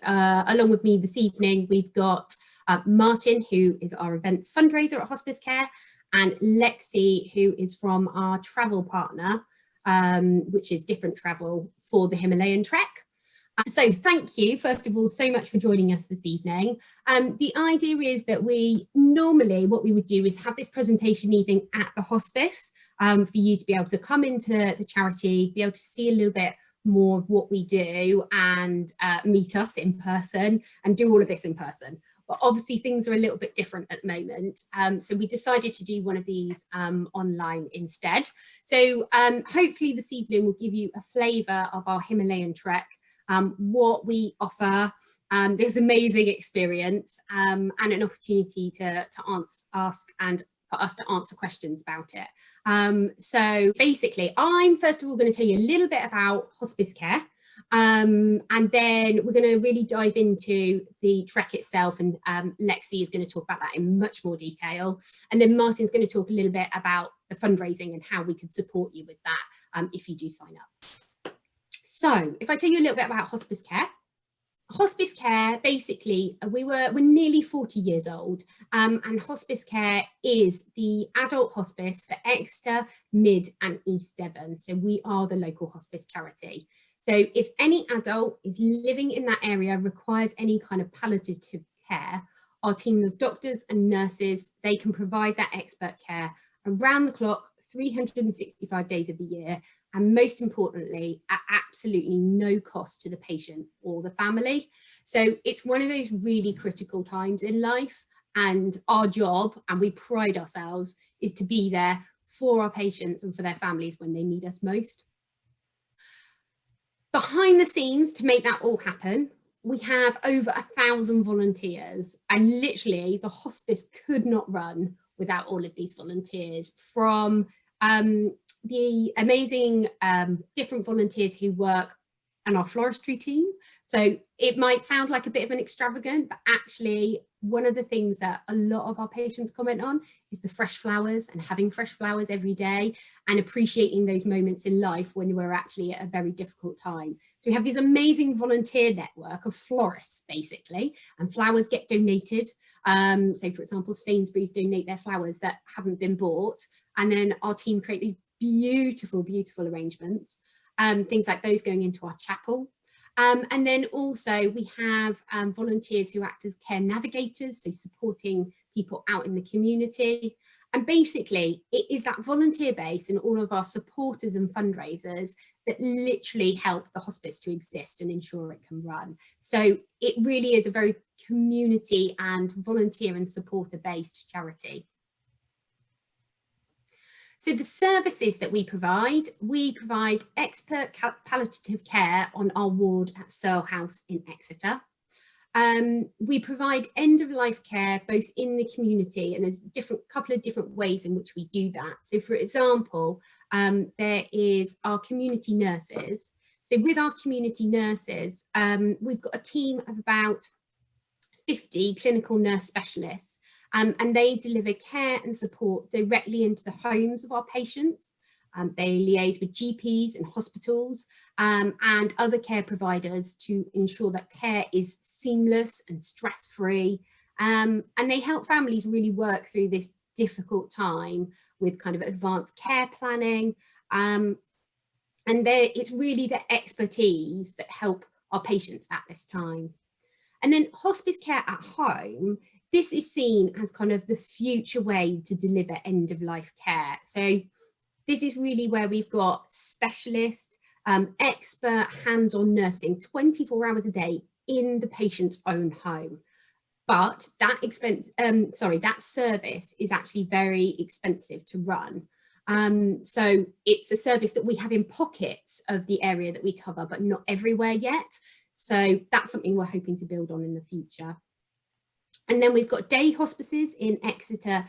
along with me this evening, we've got Martin, who is our events fundraiser at Hospsicare, and Lexi, who is from our travel partner, which is Different Travel for the Himalayan Trek. So thank you, first of all, so much for joining us this evening. The idea is that what we would do is have this presentation evening at the hospice for you to be able to come into the charity, be able to see a little bit more of what we do and meet us in person and do all of this in person. But obviously things are a little bit different at the moment. So we decided to do one of these online instead. So hopefully this evening will give you a flavour of our Himalayan trek, what we offer, this amazing experience, and an opportunity to ask and for us to answer questions about it. So basically, I'm first of all going to tell you a little bit about Hospsicare, and then we're going to really dive into the trek itself, and Lexi is going to talk about that in much more detail, and then Martin's going to talk a little bit about the fundraising and how we could support you with that if you do sign up. So if I tell you a little bit about Hospsicare. Hospsicare, basically, we're nearly 40 years old, and Hospsicare is the adult hospice for Exeter, Mid and East Devon. So we are the local hospice charity. So if any adult is living in that area, requires any kind of palliative care, our team of doctors and nurses, they can provide that expert care around the clock, 365 days of the year, and most importantly, at absolutely no cost to the patient or the family. So it's one of those really critical times in life, and our job, and we pride ourselves, is to be there for our patients and for their families when they need us most. Behind the scenes, to make that all happen, we have over 1,000 volunteers, and literally the hospice could not run without all of these volunteers, from the amazing different volunteers who work on our floristry team. So it might sound like a bit of an extravagant, but actually one of the things that a lot of our patients comment on is the fresh flowers, and having fresh flowers every day and appreciating those moments in life when we're actually at a very difficult time. So we have this amazing volunteer network of florists, basically, and flowers get donated. So for example, Sainsbury's donate their flowers that haven't been bought, and then our team create these beautiful, beautiful arrangements, things like those going into our chapel. And then also we have volunteers who act as care navigators, so supporting people out in the community. And basically it is that volunteer base and all of our supporters and fundraisers that literally help the hospice to exist and ensure it can run. So it really is a very community and volunteer and supporter based charity. So the services that we provide expert palliative care on our ward at Searle House in Exeter. We provide end-of-life care both in the community, and there's a couple of different ways in which we do that. So for example, there is our community nurses. So with our community nurses, we've got a team of about 50 clinical nurse specialists, and they deliver care and support directly into the homes of our patients. They liaise with GPs and hospitals and other care providers to ensure that care is seamless and stress-free. And they help families really work through this difficult time with kind of advanced care planning. And it's really the expertise that help our patients at this time. And then hospice care at home, this is seen as kind of the future way to deliver end-of-life care. So this is really where we've got specialist, expert hands-on nursing 24 hours a day in the patient's own home. But that service is actually very expensive to run. So it's a service that we have in pockets of the area that we cover, but not everywhere yet. So that's something we're hoping to build on in the future. And then we've got day hospices in Exeter,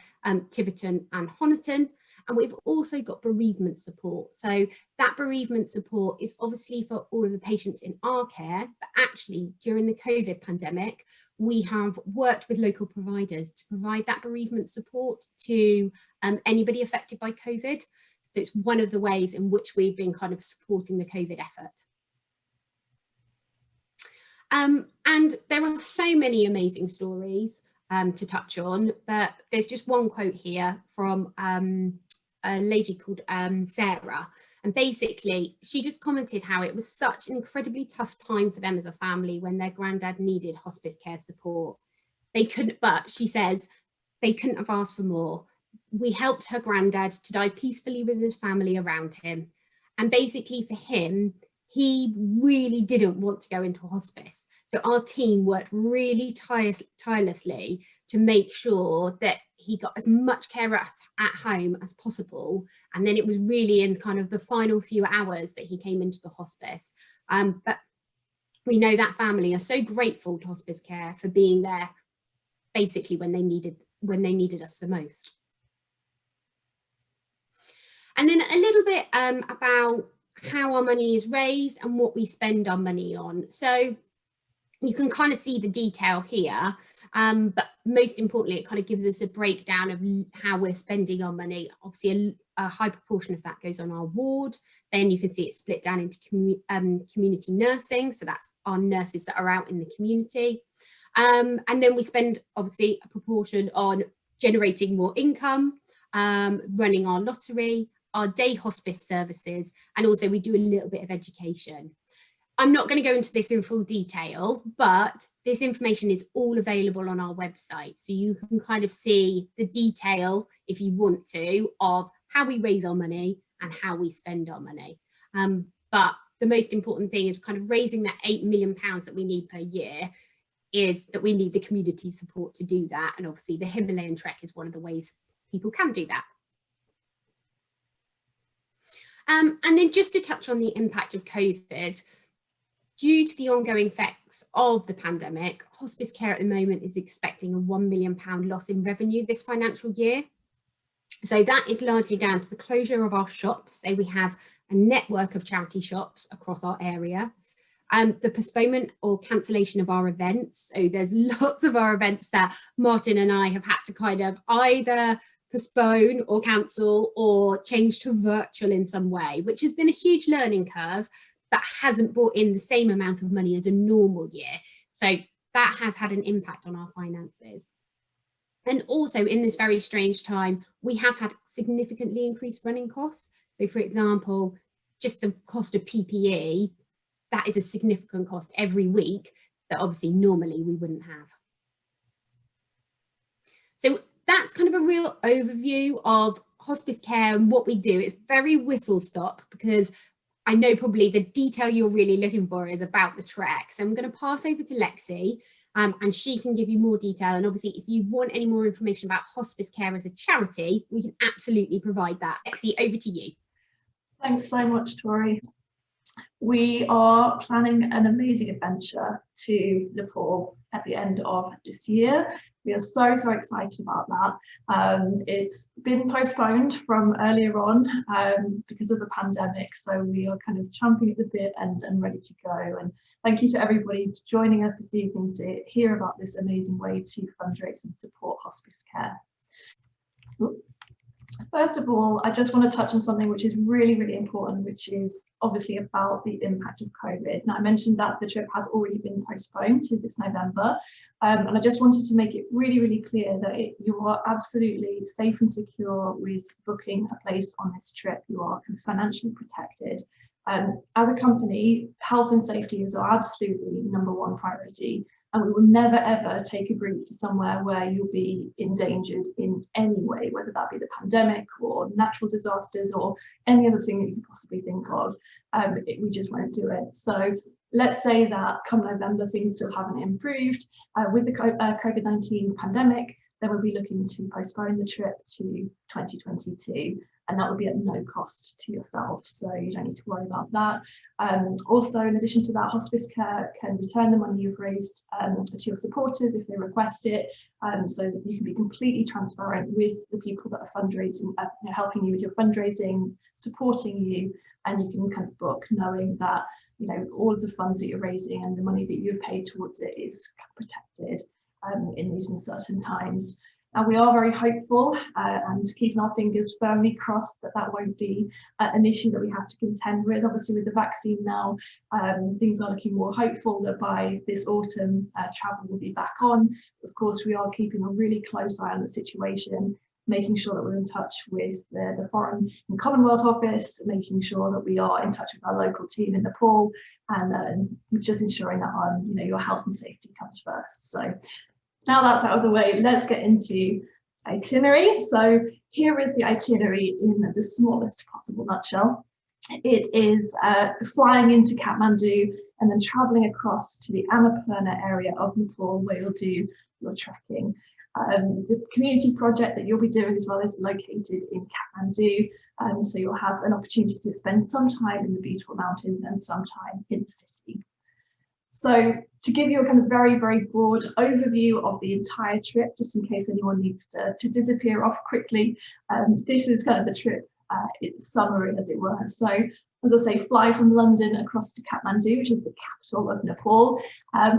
Tiverton and Honiton. And we've also got bereavement support. So that bereavement support is obviously for all of the patients in our care, but actually during the COVID pandemic, we have worked with local providers to provide that bereavement support to anybody affected by COVID. So it's one of the ways in which we've been kind of supporting the COVID effort. And there are so many amazing stories to touch on, but there's just one quote here from a lady called Sarah. And basically, she just commented how it was such an incredibly tough time for them as a family when their granddad needed hospice care support. They couldn't, but she says, they couldn't have asked for more. We helped her granddad to die peacefully with his family around him. And basically for him, he really didn't want to go into hospice. So our team worked really tirelessly to make sure that he got as much care at home as possible. And then it was really in kind of the final few hours that he came into the hospice. But we know that family are so grateful to hospice care for being there basically when they needed us the most. And then a little bit about how our money is raised and what we spend our money on. So you can kind of see the detail here, but most importantly, it kind of gives us a breakdown of how we're spending our money. Obviously, a high proportion of that goes on our ward. Then you can see it split down into community nursing. So that's our nurses that are out in the community. And then we spend obviously a proportion on generating more income, running our lottery, our day hospice services, and also we do a little bit of education. I'm not going to go into this in full detail, but this information is all available on our website. So you can kind of see the detail, if you want to, of how we raise our money and how we spend our money. But the most important thing is kind of raising that £8 million that we need per year, is that we need the community support to do that. And obviously the Himalayan Trek is one of the ways people can do that. And then just to touch on the impact of COVID, due to the ongoing effects of the pandemic, hospice care at the moment is expecting a £1 million loss in revenue this financial year. So that is largely down to the closure of our shops. So we have a network of charity shops across our area. The postponement or cancellation of our events. So there's lots of our events that Martin and I have had to kind of either postpone or cancel or change to virtual in some way, which has been a huge learning curve, but hasn't brought in the same amount of money as a normal year. So that has had an impact on our finances. And also in this very strange time, we have had significantly increased running costs. So for example, just the cost of PPE, that is a significant cost every week that obviously normally we wouldn't have. So that's kind of a real overview of hospice care and what we do. It's very whistle stop because I know probably the detail you're really looking for is about the trek. So I'm going to pass over to Lexi and she can give you more detail. And obviously, if you want any more information about hospice care as a charity, we can absolutely provide that. Lexi, over to you. Thanks so much, Tori. We are planning an amazing adventure to Nepal at the end of this year. We are so excited about that. It's been postponed from earlier on because of the pandemic, so we are kind of champing at the bit and ready to go. And thank you to everybody joining us this evening to hear about this amazing way to fundraise and support hospice care. First of all, I just want to touch on something which is really important, which is obviously about the impact of COVID. Now, I mentioned that the trip has already been postponed to this November, and I just wanted to make it really clear that you are absolutely safe and secure with booking a place on this trip. You are financially protected. As a company, health and safety is our absolutely #1 priority. And we will never ever take a group to somewhere where you'll be endangered in any way, whether that be the pandemic or natural disasters or any other thing that you could possibly think of. We just won't do it. So let's say that come November, things still haven't improved with the COVID-19 pandemic, then we'll be looking to postpone the trip to 2022. And that will be at no cost to yourself, so you don't need to worry about that. Also, in addition to that, hospice care can return the money you've raised to your supporters if they request it, so that you can be completely transparent with the people that are fundraising, helping you with your fundraising, supporting you, and you can kind of book knowing that all of the funds that you're raising and the money that you've paid towards it is protected in these uncertain times. Now, we are very hopeful and keeping our fingers firmly crossed that that won't be an issue that we have to contend with. Obviously, with the vaccine now, things are looking more hopeful that by this autumn, travel will be back on. Of course, we are keeping a really close eye on the situation, making sure that we're in touch with the Foreign and Commonwealth Office, making sure that we are in touch with our local team in Nepal, and just ensuring that your health and safety comes first. So now that's out of the way, let's get into itinerary. So here is the itinerary in the smallest possible nutshell. It is flying into Kathmandu and then traveling across to the Annapurna area of Nepal, where you'll do your trekking. The community project that you'll be doing as well is located in Kathmandu, so you'll have an opportunity to spend some time in the beautiful mountains and some time in the city. So to give you a kind of very, very broad overview of the entire trip, just in case anyone needs to disappear off quickly, this is kind of the trip, its summary, as it were. So, as I say, fly from London across to Kathmandu, which is the capital of Nepal.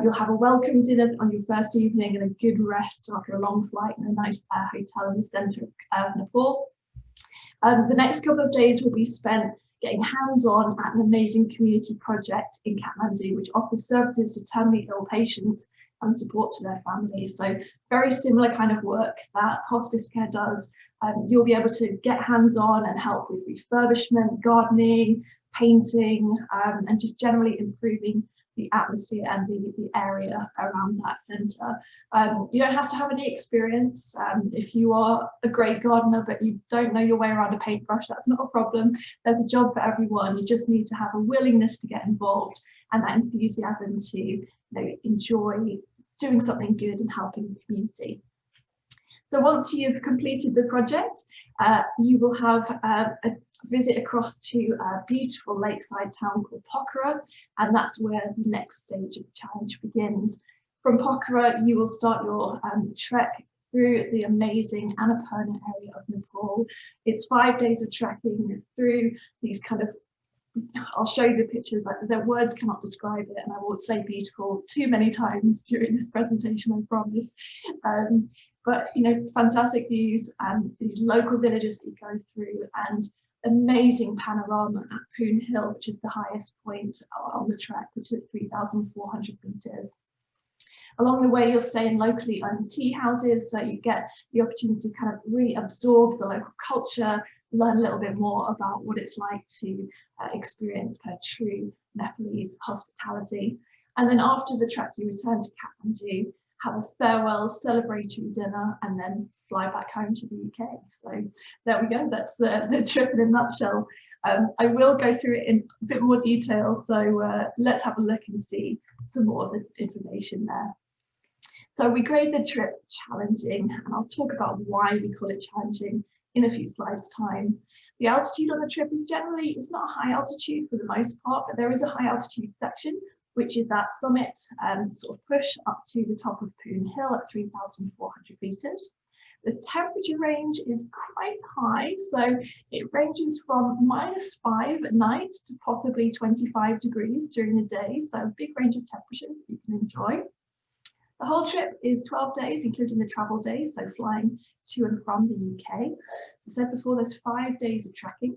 You'll have a welcome dinner on your first evening and a good rest after a long flight in a nice hotel in the centre of Nepal. The next couple of days will be spent getting hands-on at an amazing community project in Kathmandu, which offers services to terminally ill patients and support to their families. So very similar kind of work that Hospsicare does. You'll be able to get hands-on and help with refurbishment, gardening, painting, and just generally improving the atmosphere and the area around that centre. You don't have to have any experience. If you are a great gardener but you don't know your way around a paintbrush, that's not a problem. There's a job for everyone. You just need to have a willingness to get involved and that enthusiasm to enjoy doing something good and helping the community. So once you've completed the project, you will have a visit across to a beautiful lakeside town called Pokhara, and that's where the next stage of the challenge begins. From Pokhara, you will start your trek through the amazing Annapurna area of Nepal. It's 5 days of trekking through these kind of, I'll show you the pictures, like the words cannot describe it, and I will say beautiful too many times during this presentation, I promise. But fantastic views and these local villages that you go through, and amazing panorama at Poon Hill, which is the highest point on the trek, which is 3,400 meters. Along the way, you'll stay in locally owned tea houses, so you get the opportunity to kind of really absorb the local culture, learn a little bit more about what it's like to experience kind of true Nepalese hospitality. And then after the trek, you return to Kathmandu, have a farewell celebratory dinner, and then fly back home to the UK. So there we go, that's the trip in a nutshell. I will go through it in a bit more detail, so let's have a look and see some more of the information there. So we grade the trip challenging, and I'll talk about why we call it challenging in a few slides time. The altitude on the trip is generally, it's not a high altitude for the most part, but there is a high altitude section, which is that summit sort of push up to the top of Poon Hill at 3,400 meters. The temperature range is quite high, so it ranges from -5 at night to possibly 25 degrees during the day, so a big range of temperatures you can enjoy. The whole trip is 12 days, including the travel days, so flying to and from the UK. As I said before, there's 5 days of trekking.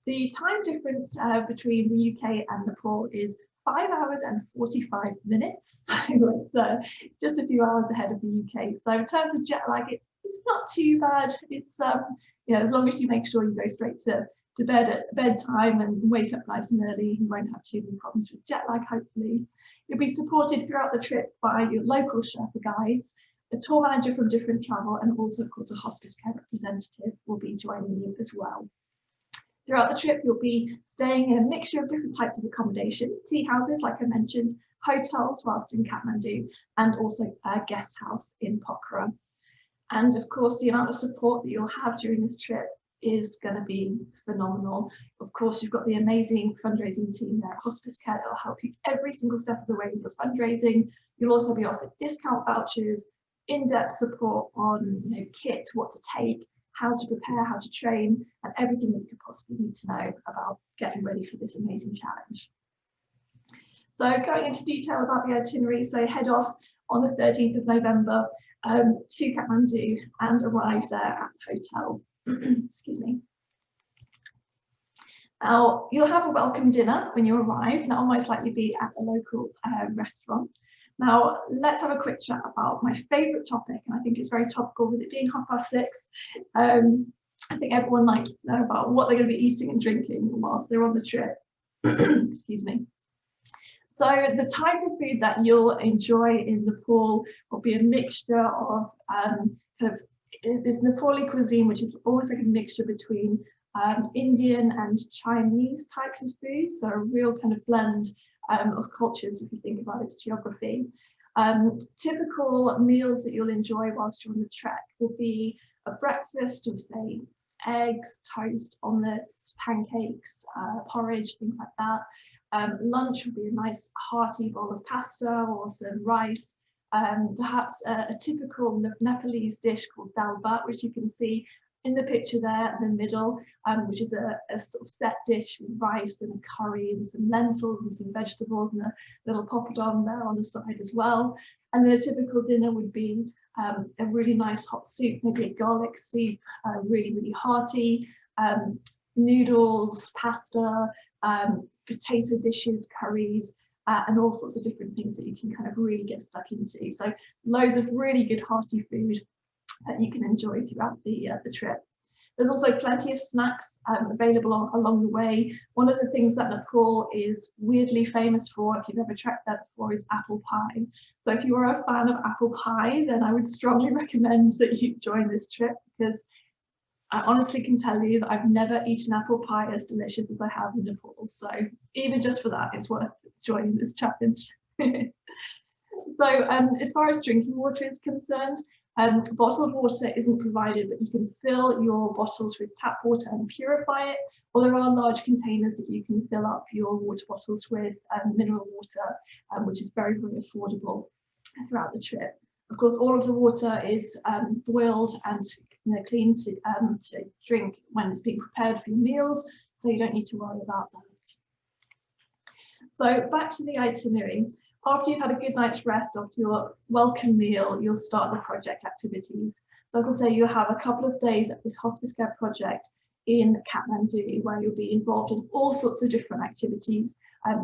The time difference between the UK and Nepal is 5 hours and 45 minutes. So it's just a few hours ahead of the UK. So in terms of jet lag, it's not too bad. It's as long as you make sure you go straight to bed at bedtime and wake up nice and early, you won't have too many problems with jet lag, hopefully. You'll be supported throughout the trip by your local Sherpa guides, a tour manager from Different Travel, and also, of course, a Hospsicare representative will be joining you as well. Throughout the trip, you'll be staying in a mixture of different types of accommodation, tea houses, like I mentioned, hotels whilst in Kathmandu, and also a guest house in Pokhara. And of course, the amount of support that you'll have during this trip is going to be phenomenal. Of course, you've got the amazing fundraising team there at Hospsicare that will help you every single step of the way with your fundraising. You'll also be offered discount vouchers, in-depth support on kit, what to take, how to prepare, how to train, and everything that you could possibly need to know about getting ready for this amazing challenge. So going into detail about the itinerary, so head off on the 13th of November to Kathmandu and arrive there at the hotel. Excuse me. Now, you'll have a welcome dinner when you arrive, and that'll most likely be at a local restaurant. Now, let's have a quick chat about my favourite topic, and I think it's very topical with it being 6:30. I think everyone likes to know about what they're going to be eating and drinking whilst they're on the trip. Excuse me. So the type of food that you'll enjoy in Nepal will be a mixture of this Nepali cuisine, which is almost like a mixture between Indian and Chinese types of food. So a real kind of blend of cultures, if you think about its geography. Typical meals that you'll enjoy whilst you're on the trek will be a breakfast of, say, eggs, toast, omelettes, pancakes, porridge, things like that. Lunch would be a nice hearty bowl of pasta or some rice, perhaps a typical Nepalese dish called dal bhat, which you can see in the picture there in the middle, which is a sort of set dish with rice and a curry and some lentils and some vegetables and a little poppadom there on the side as well. And then a typical dinner would be a really nice hot soup, maybe a garlic soup, really, really hearty, noodles, pasta, potato dishes, curries, and all sorts of different things that you can kind of really get stuck into. So loads of really good hearty food that you can enjoy throughout the trip. There's also plenty of snacks available along the way. One of the things that Nepal is weirdly famous for, if you've ever trekked there before, is apple pie. So if you are a fan of apple pie, then I would strongly recommend that you join this trip, because I honestly can tell you that I've never eaten apple pie as delicious as I have in Nepal. So even just for that, it's worth joining this challenge. So as far as drinking water is concerned, bottled water isn't provided, but you can fill your bottles with tap water and purify it, or there are large containers that you can fill up your water bottles with mineral water, which is very, very affordable throughout the trip. Of course, all of the water is boiled and clean to drink when it's being prepared for your meals, so you don't need to worry about that. So back to the itinerary. After you've had a good night's rest after your welcome meal, you'll start the project activities. So as I say, you'll have a couple of days at this Hospsicare project in Kathmandu, where you'll be involved in all sorts of different activities,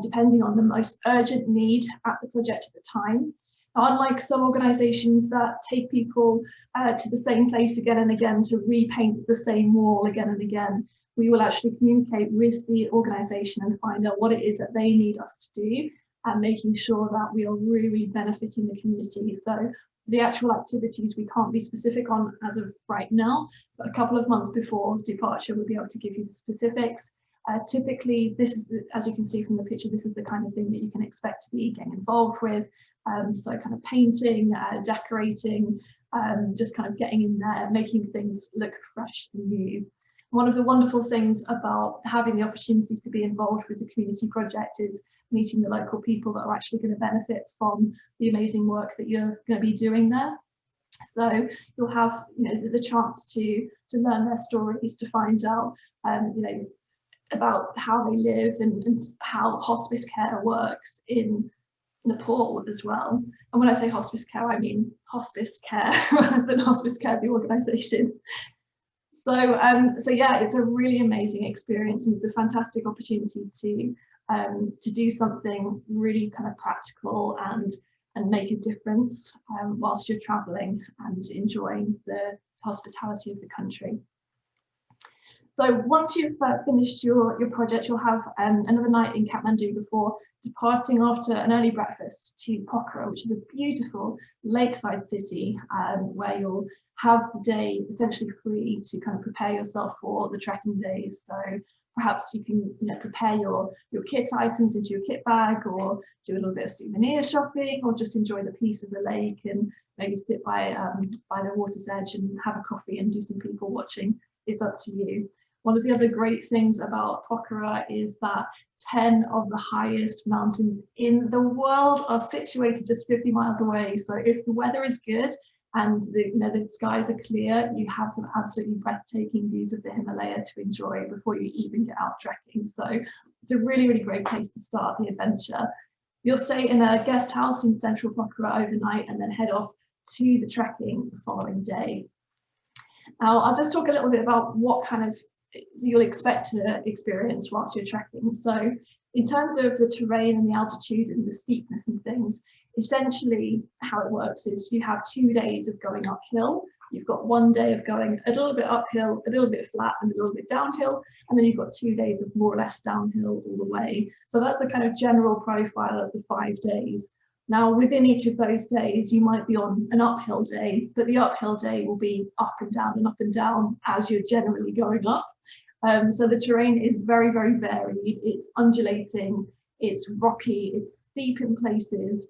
depending on the most urgent need at the project at the time. Now, unlike some organisations that take people to the same place again and again to repaint the same wall again and again, we will actually communicate with the organisation and find out what it is that they need us to do, and making sure that we are really benefiting the community. So the actual activities we can't be specific on as of right now, but a couple of months before departure we'll be able to give you the specifics. Typically, this is, as you can see from the picture, this is the kind of thing that you can expect to be getting involved with. So kind of painting, decorating, just kind of getting in there, making things look fresh and new. One of the wonderful things about having the opportunity to be involved with the community project is meeting the local people that are actually going to benefit from the amazing work that you're going to be doing there. So you'll have the chance to learn their stories, to find out about how they live and how hospice care works in Nepal as well. And when I say hospice care, I mean hospice care rather than Hospsicare the organisation. So yeah, it's a really amazing experience, and it's a fantastic opportunity to do something really kind of practical and make a difference whilst you're travelling and enjoying the hospitality of the country. So once you've finished your project, you'll have another night in Kathmandu before departing after an early breakfast to Pokhara, which is a beautiful lakeside city where you'll have the day essentially free to kind of prepare yourself for the trekking days. So perhaps you can prepare your kit items into your kit bag, or do a little bit of souvenir shopping, or just enjoy the peace of the lake and maybe sit by the water's edge and have a coffee and do some people watching. It's up to you. One of the other great things about Pokhara is that 10 of the highest mountains in the world are situated just 50 miles away. So if the weather is good and the skies are clear, you have some absolutely breathtaking views of the Himalaya to enjoy before you even get out trekking. So it's a really, really great place to start the adventure. You'll stay in a guest house in central Pokhara overnight and then head off to the trekking the following day. Now, I'll just talk a little bit about what kind of you'll expect to experience whilst you're trekking. So in terms of the terrain and the altitude and the steepness and things, essentially how it works is you have 2 days of going uphill. You've got 1 day of going a little bit uphill, a little bit flat and a little bit downhill, and then you've got 2 days of more or less downhill all the way. So that's the kind of general profile of the 5 days. Now, within each of those days, you might be on an uphill day, but the uphill day will be up and down as you're generally going up. So the terrain is very, very varied. It's undulating, it's rocky, it's steep in places.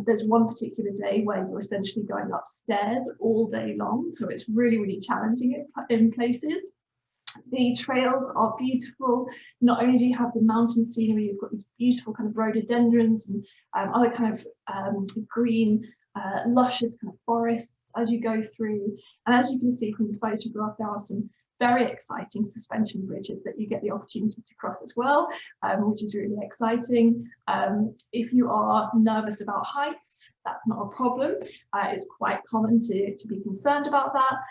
There's one particular day where you're essentially going upstairs all day long. So it's really, really challenging in places. The trails are beautiful. Not only do you have the mountain scenery, you've got these beautiful kind of rhododendrons and other kind of green, luscious kind of forests as you go through. And as you can see from the photograph, there are some very exciting suspension bridges that you get the opportunity to cross as well, which is really exciting. If you are nervous about heights, that's not a problem. It's quite common to be concerned about that.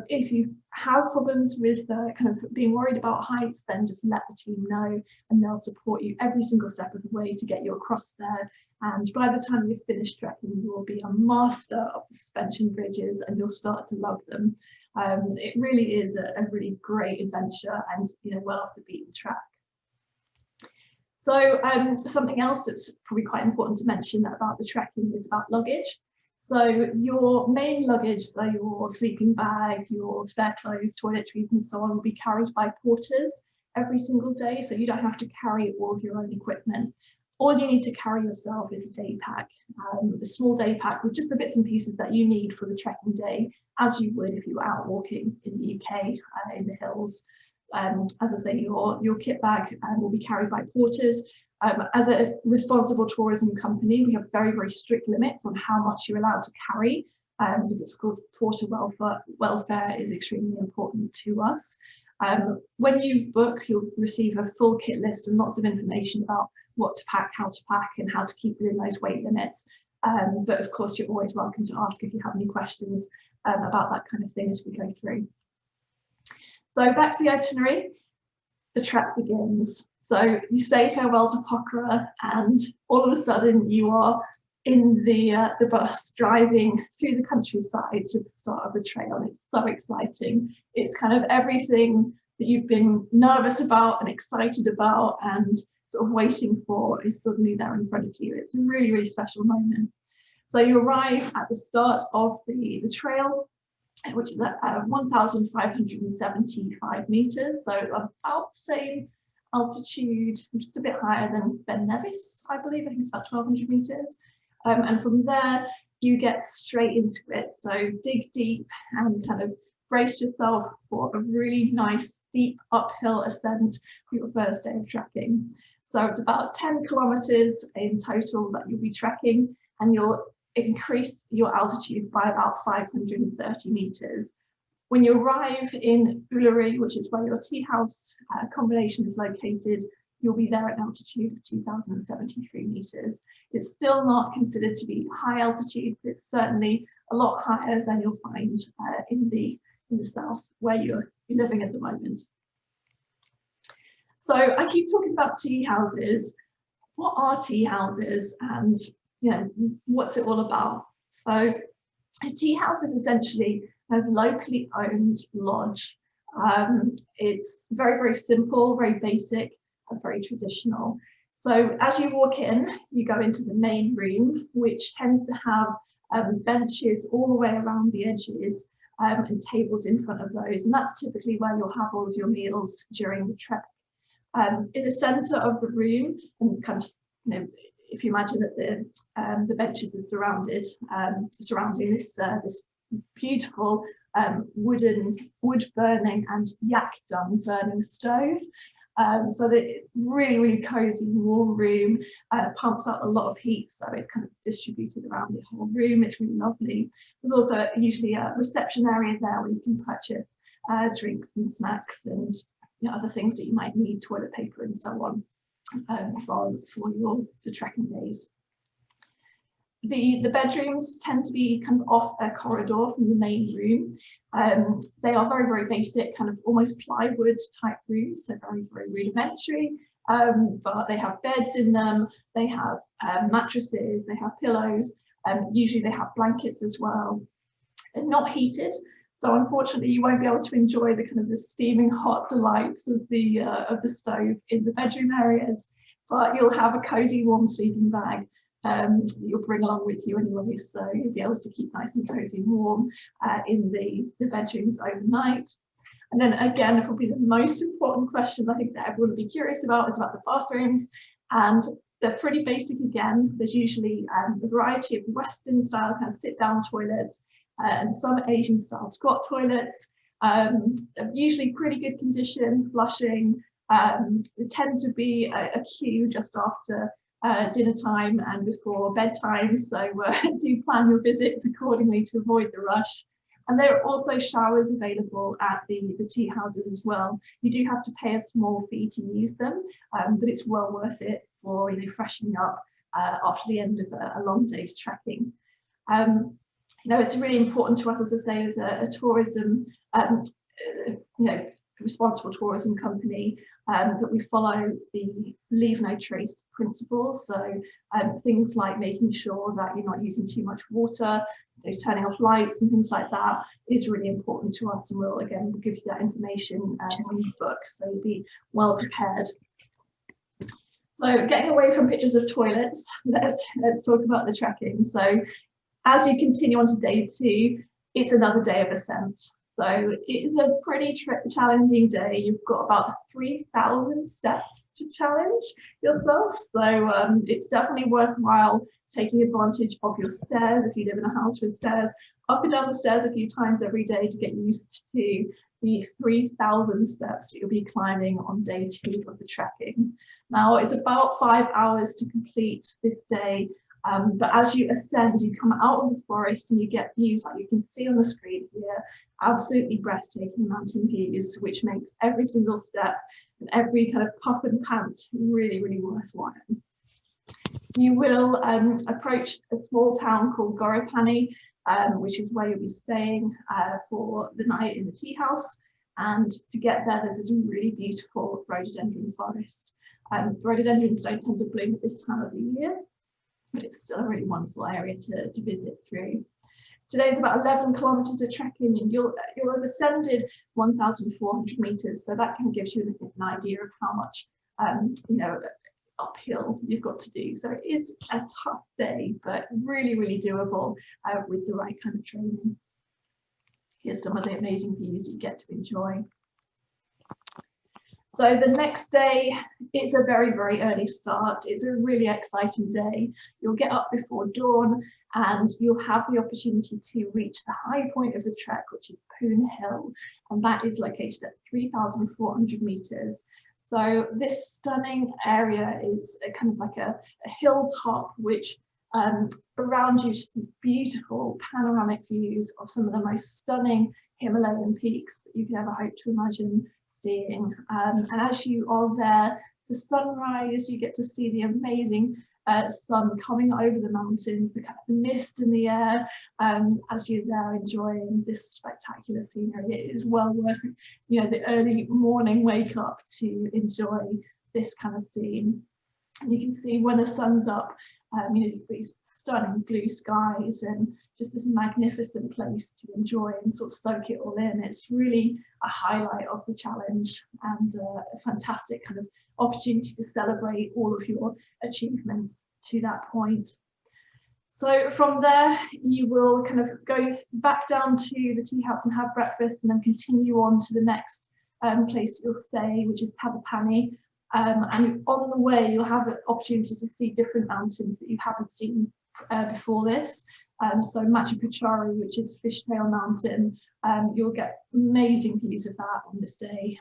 If you have problems with kind of being worried about heights, then just let the team know and they'll support you every single step of the way to get you across there. And by the time you've finished trekking, you will be a master of the suspension bridges and you'll start to love them. It really is a really great adventure and, you know, well off the beaten track. So something else that's probably quite important to mention about the trekking is about luggage. So your main luggage, so your sleeping bag, your spare clothes, toiletries and so on will be carried by porters every single day. So you don't have to carry all of your own equipment. All you need to carry yourself is a day pack, a small day pack with just the bits and pieces that you need for the trekking day, as you would if you were out walking in the UK, in the hills. As I say, your kit bag will be carried by porters. As a responsible tourism company, we have very, very strict limits on how much you're allowed to carry, because of course porter welfare is extremely important to us. When you book, you'll receive a full kit list and lots of information about what to pack, how to pack, and how to keep within those weight limits. But of course, you're always welcome to ask if you have any questions about that kind of thing as we go through. So back to the itinerary, the trek begins. So you say farewell to Pokhara and all of a sudden you are in the bus driving through the countryside to the start of the trail. And it's so exciting. It's kind of everything that you've been nervous about and excited about and sort of waiting for is suddenly there in front of you. It's a really, really special moment. So you arrive at the start of the trail, which is at 1,575 meters. So about the same altitude, just a bit higher than Ben Nevis, I believe. I think it's about 1,200 meters. And from there, you get straight into it. So dig deep and kind of brace yourself for a really nice steep uphill ascent for your first day of trekking. So it's about 10 kilometers in total that you'll be trekking, and you'll increase your altitude by about 530 meters. When you arrive in Uluru, which is where your tea house combination is located, you'll be there at an altitude of 2,073 meters. It's still not considered to be high altitude, but it's certainly a lot higher than you'll find in the south where you're living at the moment. So I keep talking about tea houses. What are tea houses, and what's it all about? So a tea house is essentially a locally owned lodge. It's very, very simple, very basic, and very traditional. So as you walk in, you go into the main room, which tends to have benches all the way around the edges and tables in front of those. And that's typically where you'll have all of your meals during the trek. In the center of the room, and kind of, if you imagine that the benches are surrounding this beautiful wood burning and yak dung burning stove. So that really, really cozy, warm room, pumps out a lot of heat, so it's kind of distributed around the whole room. It's really lovely. There's also usually a reception area there where you can purchase drinks and snacks and other things that you might need, toilet paper and so on. for the trekking days. The bedrooms tend to be kind of off a corridor from the main room. They are very, very basic, kind of almost plywood type rooms, so very, very rudimentary. But they have beds in them, they have mattresses, they have pillows, usually they have blankets as well. They're not heated, so unfortunately you won't be able to enjoy the kind of the steaming hot delights of the stove in the bedroom areas, but you'll have a cozy warm sleeping bag that you'll bring along with you anyway, so you'll be able to keep nice and cozy and warm in the bedrooms overnight. And then again, probably the most important question I think that everyone will be curious about is about the bathrooms, and they're pretty basic again. There's usually a variety of Western style kind of sit down toilets and some Asian style squat toilets, usually pretty good condition, flushing. There tend to be a queue just after dinner time and before bedtime, so do plan your visits accordingly to avoid the rush. And there are also showers available at the tea houses as well. You do have to pay a small fee to use them, but it's well worth it for freshening up after the end of a long day's trekking. It's really important to us, as I say, as a tourism, responsible tourism company, that we follow the leave no trace principles. So things like making sure that you're not using too much water, turning off lights and things like that is really important to us, and we'll give you that information when you book, so you'll be well prepared. So getting away from pictures of toilets, let's talk about the trekking. So as you continue on to day 2, it's another day of ascent. So it is a pretty challenging day. You've got about 3,000 steps to challenge yourself. So it's definitely worthwhile taking advantage of your stairs if you live in a house with stairs, up and down the stairs a few times every day to get used to the 3,000 steps that you'll be climbing on day 2 of the trekking. Now it's about 5 hours to complete this day. But as you ascend, you come out of the forest and you get views like you can see on the screen here, absolutely breathtaking mountain views, which makes every single step and every kind of puff and pant really, really worthwhile. You will approach a small town called Gorapani, which is where you'll be staying for the night in the tea house. And to get there, there's this really beautiful rhododendron forest. Rhododendrons don't tend to bloom at this time of the year, but it's still a really wonderful area to visit through. Today is about 11 kilometers of trekking, and you'll have ascended 1,400 meters. So that kind of gives you an idea of how much, uphill you've got to do. So it is a tough day, but really, really doable with the right kind of training. Here's some of the amazing views you get to enjoy. So the next day, it's a very, very early start. It's a really exciting day. You'll get up before dawn and you'll have the opportunity to reach the high point of the trek, which is Poon Hill, and that is located at 3,400 meters. So this stunning area is kind of like a hilltop, which around you just these beautiful panoramic views of some of the most stunning Himalayan peaks that you could ever hope to imagine seeing. And as you are there, the sunrise, you get to see the amazing sun coming over the mountains, the kind of mist in the air, as you're there enjoying this spectacular scenery. It is well worth the early morning wake up to enjoy this kind of scene. And you can see when the sun's up, these stunning blue skies and just this magnificent place to enjoy and sort of soak it all in. It's really a highlight of the challenge and a fantastic kind of opportunity to celebrate all of your achievements to that point. So from there, you will kind of go back down to the tea house and have breakfast, and then continue on to the next place you'll stay, which is Tabapani. And on the way, you'll have an opportunity to see different mountains that you haven't seen before this. So Machu Picchu, which is Fishtail Mountain, you'll get amazing views of that on this day,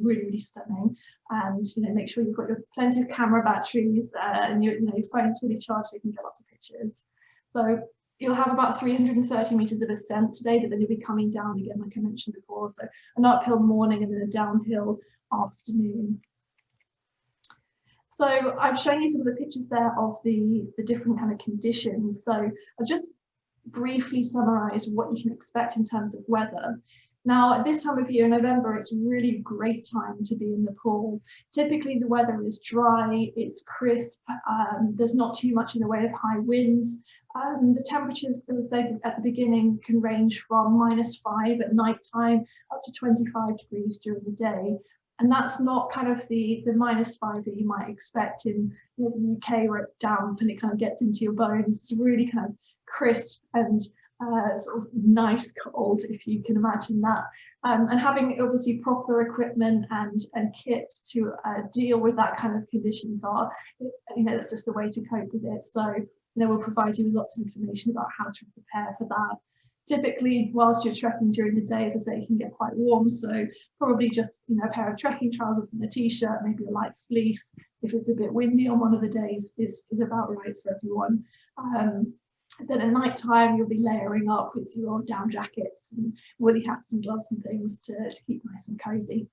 really, really stunning. And make sure you've got plenty of camera batteries and your phone's fully charged so you can get lots of pictures. So you'll have about 330 meters of ascent today, but then you'll be coming down again, like I mentioned before. So an uphill morning and then a downhill afternoon. So I've shown you some of the pictures there of the different kind of conditions. So I'll just briefly summarize what you can expect in terms of weather. Now, at this time of year, November, it's a really great time to be in Nepal. Typically, the weather is dry, it's crisp, there's not too much in the way of high winds. The temperatures, as I said at the beginning, can range from -5 at night time up to 25 degrees during the day. And that's not kind of the -5 that you might expect in the UK, where it's damp and it kind of gets into your bones. It's really kind of crisp and sort of nice cold, if you can imagine that. And having obviously proper equipment and kits to deal with that kind of conditions that's just the way to cope with it. So, we'll provide you with lots of information about how to prepare for that. Typically, whilst you're trekking during the day, as I say, it can get quite warm. So probably just, a pair of trekking trousers and a t-shirt, maybe a light fleece. If it's a bit windy on one of the days, is about right for everyone. Then at night time, you'll be layering up with your down jackets and woolly hats and gloves and things to keep nice and cozy.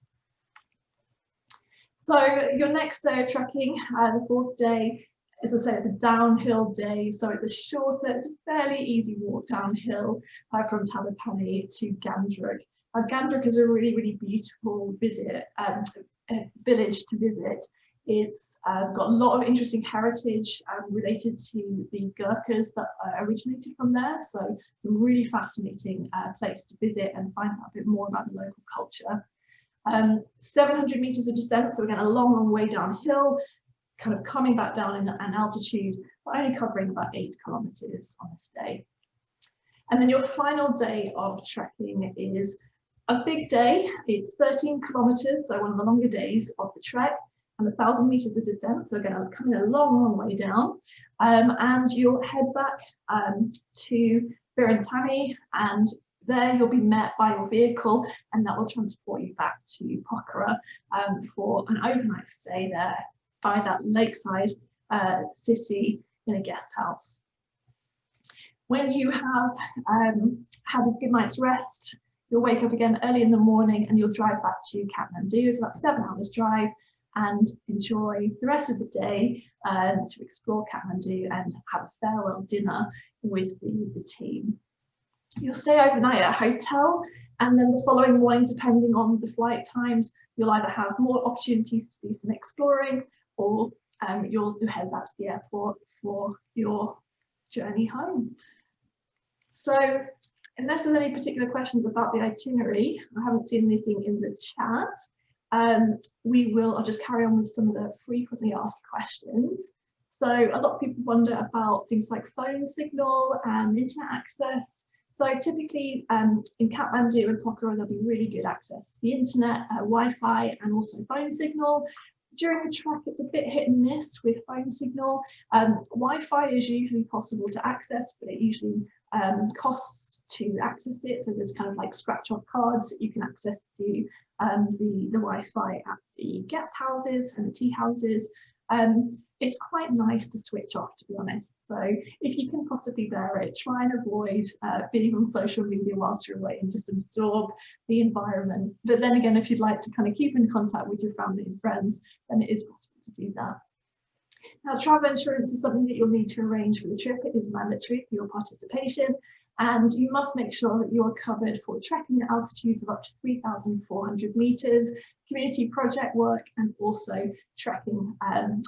So your next day of trekking, the fourth day, as I say, it's a downhill day, so it's a fairly easy walk downhill from Talapani to Gandruk. Gandruk is a really, really beautiful village to visit. It's got a lot of interesting heritage related to the Gurkhas that originated from there, so it's a really fascinating place to visit and find out a bit more about the local culture. 700 meters of descent, so again, a long, long way downhill, kind of coming back down in an altitude, but only covering about 8 kilometers on this day. And then your final day of trekking is a big day. It's 13 kilometers, so one of the longer days of the trek, and 1,000 meters of descent. So again, coming a long, long way down. And you'll head back to Virantani, and there you'll be met by your vehicle, and that will transport you back to Pokhara for an overnight stay there by that lakeside city in a guest house. When you have had a good night's rest, you'll wake up again early in the morning and you'll drive back to Kathmandu. It's about 7 hours drive, and enjoy the rest of the day to explore Kathmandu and have a farewell dinner with the team. You'll stay overnight at a hotel, and then the following morning, depending on the flight times, you'll either have more opportunities to do some exploring, or you'll head back to the airport for your journey home. So unless there's any particular questions about the itinerary, I haven't seen anything in the chat. I'll just carry on with some of the frequently asked questions. So a lot of people wonder about things like phone signal and internet access. So typically in Kathmandu and Pokhara, there'll be really good access to the internet, Wi-Fi, and also phone signal. During the trek, it's a bit hit and miss with phone signal. Wi-Fi is usually possible to access, but it usually costs to access it. So there's kind of like scratch off cards that you can access to the Wi-Fi at the guest houses and the tea houses. It's quite nice to switch off, to be honest. So if you can possibly bear it, try and avoid being on social media whilst you're away and just absorb the environment. But then again, if you'd like to kind of keep in contact with your family and friends, then it is possible to do that. Now, travel insurance is something that you'll need to arrange for the trip. It is mandatory for your participation, and you must make sure that you are covered for trekking at altitudes of up to 3,400 meters, community project work, and also trekking on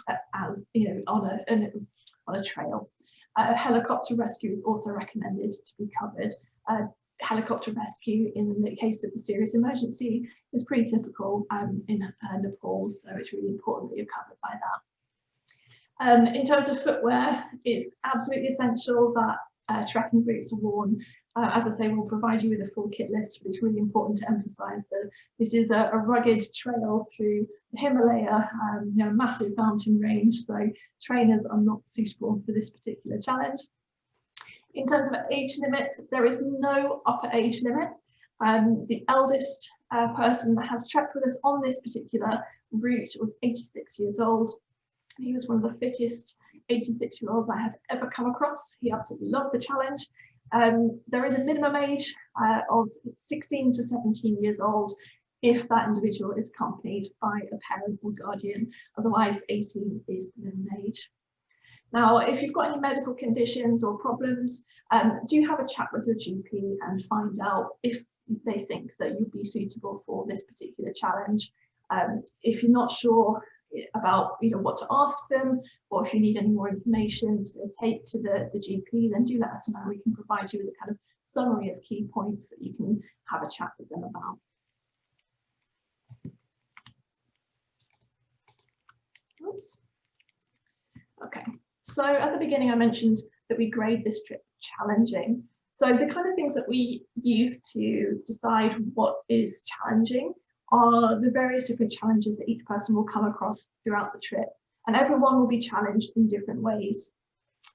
a trail. Helicopter rescue is also recommended to be covered. Helicopter rescue in the case of a serious emergency is pretty typical in Nepal, so it's really important that you're covered by that. In terms of footwear, it's absolutely essential that trekking boots are worn. As I say, we'll provide you with a full kit list, but it's really important to emphasise that this is a rugged trail through the Himalaya, massive mountain range, so trainers are not suitable for this particular challenge. In terms of age limits, there is no upper age limit. The eldest person that has trekked with us on this particular route was 86 years old. He was one of the fittest 86-year-olds I have ever come across. He absolutely loved the challenge. There is a minimum age of 16 to 17 years old. if that individual is accompanied by a parent or guardian. Otherwise, 18 is the minimum age. Now, if you've got any medical conditions or problems, do have a chat with your GP and find out if they think that you'd be suitable for this particular challenge. If you're not sure about what to ask them, or if you need any more information to take to the GP, then do let us know. We can provide you with a kind of summary of key points that you can have a chat with them about. Oops. Okay, so at the beginning I mentioned that we grade this trip challenging. So the kind of things that we use to decide what is challenging are the various different challenges that each person will come across throughout the trip, and everyone will be challenged in different ways.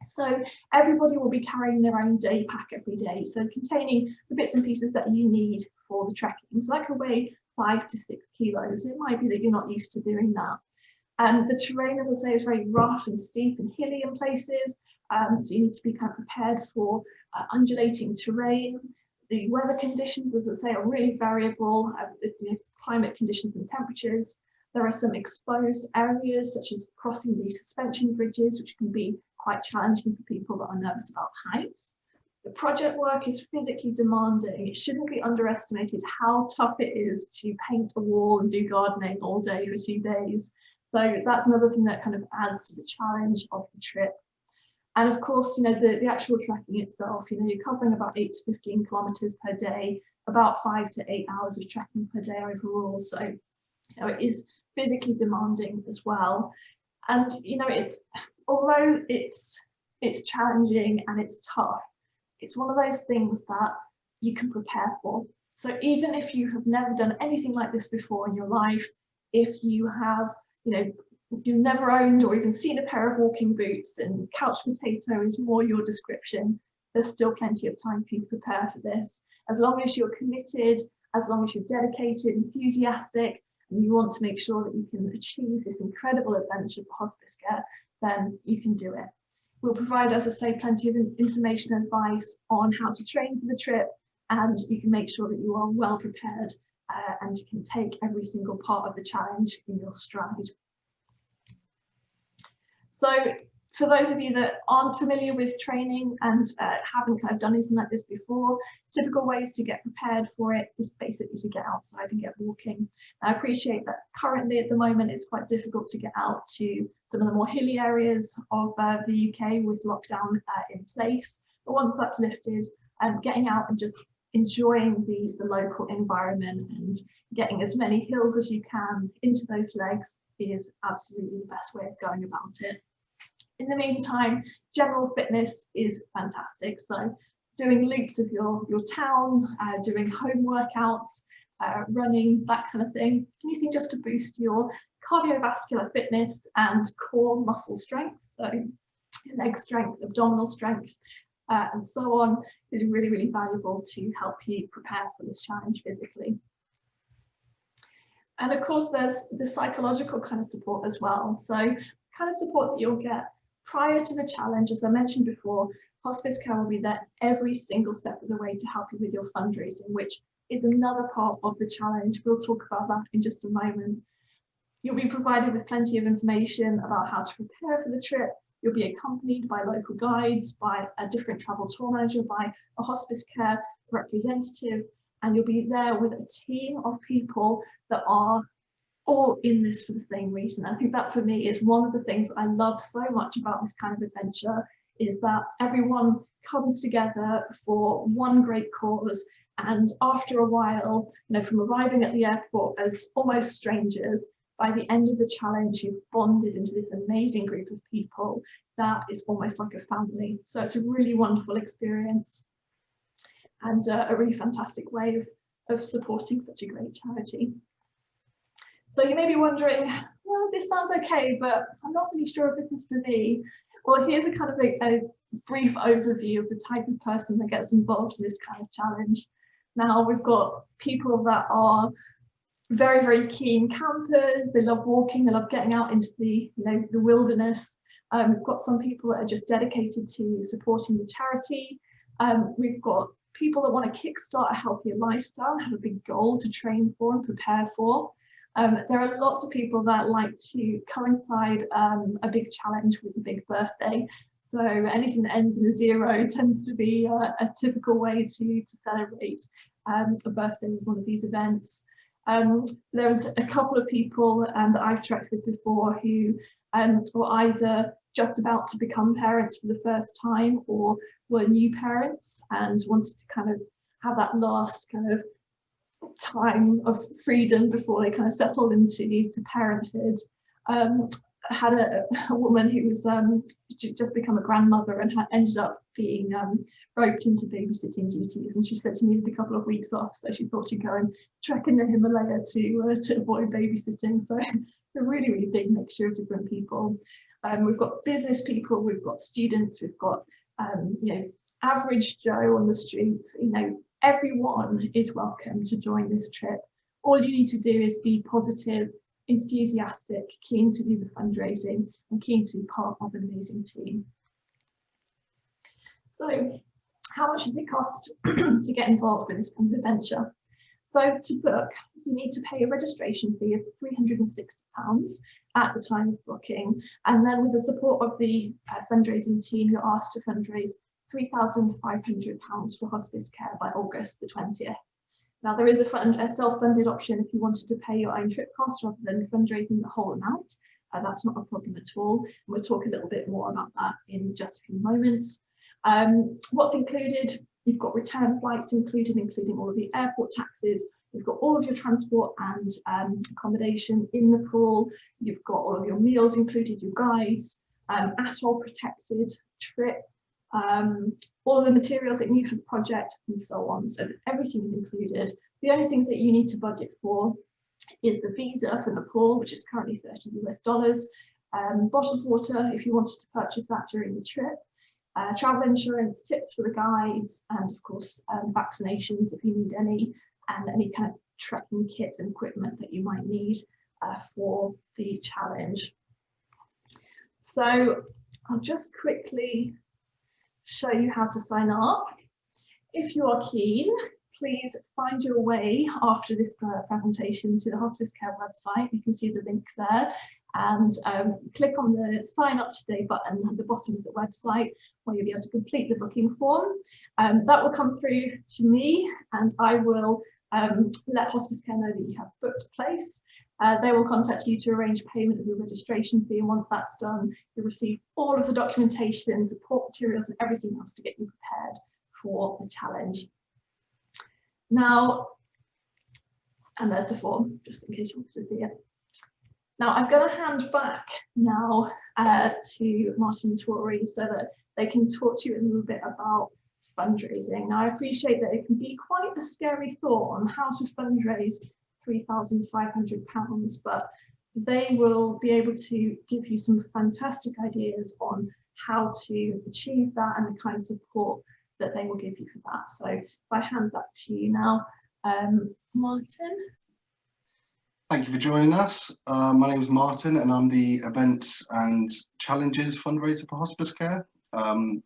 So everybody will be carrying their own day pack every day, so containing the bits and pieces that you need for the trekking. So that could weigh 5 to 6 kilos. It might be that you're not used to doing that. And the terrain, as I say, is very rough and steep and hilly in places. So you need to be kind of prepared for undulating terrain. The weather conditions, as I say, are really variable, climate conditions and temperatures. There are some exposed areas, such as crossing these suspension bridges, which can be quite challenging for people that are nervous about heights. The project work is physically demanding. It shouldn't be underestimated how tough it is to paint a wall and do gardening all day for 2 days. So that's another thing that kind of adds to the challenge of the trip. And of course, the actual trekking itself, you're covering about 8 to 15 kilometers per day, about 5 to 8 hours of trekking per day overall. So, it is physically demanding as well. And, although it's challenging and it's tough, it's one of those things that you can prepare for. So even if you have never done anything like this before in your life, if you have, you've never owned or even seen a pair of walking boots and couch potato is more your description, there's still plenty of time for you to prepare for this. As long as you're committed, as long as you're dedicated, enthusiastic, and you want to make sure that you can achieve this incredible adventure for Hospsicare, then you can do it. We'll provide, as I say, plenty of information and advice on how to train for the trip, and you can make sure that you are well prepared and you can take every single part of the challenge in your stride. So for those of you that aren't familiar with training and haven't kind of done anything like this before, typical ways to get prepared for it is basically to get outside and get walking. I appreciate that currently at the moment it's quite difficult to get out to some of the more hilly areas of the UK with lockdown in place. But once that's lifted, getting out and just enjoying the local environment and getting as many hills as you can into those legs is absolutely the best way of going about it. In the meantime, general fitness is fantastic. So doing loops of your town, doing home workouts, running, that kind of thing. Anything just to boost your cardiovascular fitness and core muscle strength. So leg strength, abdominal strength, and so on is really, really valuable to help you prepare for this challenge physically. And of course, there's the psychological kind of support as well. So kind of support that you'll get prior to the challenge, as I mentioned before, Hospsicare will be there every single step of the way to help you with your fundraising, which is another part of the challenge. We'll talk about that in just a moment. You'll be provided with plenty of information about how to prepare for the trip. You'll be accompanied by local guides, by a different travel tour manager, by a Hospsicare representative, and you'll be there with a team of people that are all in this for the same reason. I think that for me is one of the things I love so much about this kind of adventure, is that everyone comes together for one great cause, and after a while, from arriving at the airport as almost strangers, by the end of the challenge, you've bonded into this amazing group of people that is almost like a family. So it's a really wonderful experience and a really fantastic way of supporting such a great charity. So you may be wondering, well, this sounds okay, but I'm not really sure if this is for me. Well, here's a kind of a brief overview of the type of person that gets involved in this kind of challenge. Now, we've got people that are very, very keen campers. They love walking, they love getting out into the wilderness. We've got some people that are just dedicated to supporting the charity. We've got people that want to kickstart a healthier lifestyle, have a big goal to train for and prepare for. There are lots of people that like to coincide a big challenge with a big birthday. So anything that ends in a 0 tends to be a typical way to celebrate a birthday with one of these events. There's a couple of people that I've tracked with before who were either just about to become parents for the first time or were new parents and wanted to kind of have that last kind of time of freedom before they kind of settled into parenthood. Had a woman who was just become a grandmother and ended up being roped into babysitting duties, and she said she needed a couple of weeks off, so she thought she'd go and trek in the Himalaya to avoid babysitting. So it's a really, really big mixture of different people. We've got business people, we've got students, we've got you know, average Joe on the street. You know, everyone is welcome to join this trip. All you need to do is be positive, enthusiastic, keen to do the fundraising and keen to be part of an amazing team. So how much does it cost to get involved with this kind of adventure? So to book, you need to pay a registration fee of £360 at the time of booking, and then with the support of the fundraising team, you're asked to fundraise £3,500 for Hospsicare by August the 20th. Now, there is a self-funded option if you wanted to pay your own trip costs rather than fundraising the whole amount. That's not a problem at all. And we'll talk a little bit more about that in just a few moments. What's included? You've got return flights included, including all of the airport taxes. You've got all of your transport and accommodation in Nepal. You've got all of your meals included, your guides, atoll protected trip, all of the materials that you need for the project and so on. So everything is included. The only things that you need to budget for is the visa for Nepal, which is currently $30 US, bottled water if you wanted to purchase that during the trip, travel insurance, tips for the guides, and of course vaccinations if you need any, and any kind of trekking kit and equipment that you might need for the challenge. So I'll just quickly show you how to sign up. If you are keen, please find your way after this presentation to the Hospsicare website. You can see the link there, and click on the sign up today button at the bottom of the website where you'll be able to complete the booking form. That will come through to me, and I will let Hospsicare know that you have booked a place. They will contact you to arrange payment of your registration fee, and once that's done, you'll receive all of the documentation, support materials and everything else to get you prepared for the challenge. Now, and there's the form, just in case you want to see it. Now, I'm going to hand back now to Martin and Tori so that they can talk to you a little bit about fundraising. Now, I appreciate that it can be quite a scary thought on how to fundraise £3,500, but they will be able to give you some fantastic ideas on how to achieve that and the kind of support that they will give you for that. So if I hand that to you now, Martin. Thank you for joining us. My name is Martin and I'm the Events and Challenges fundraiser for Hospsicare.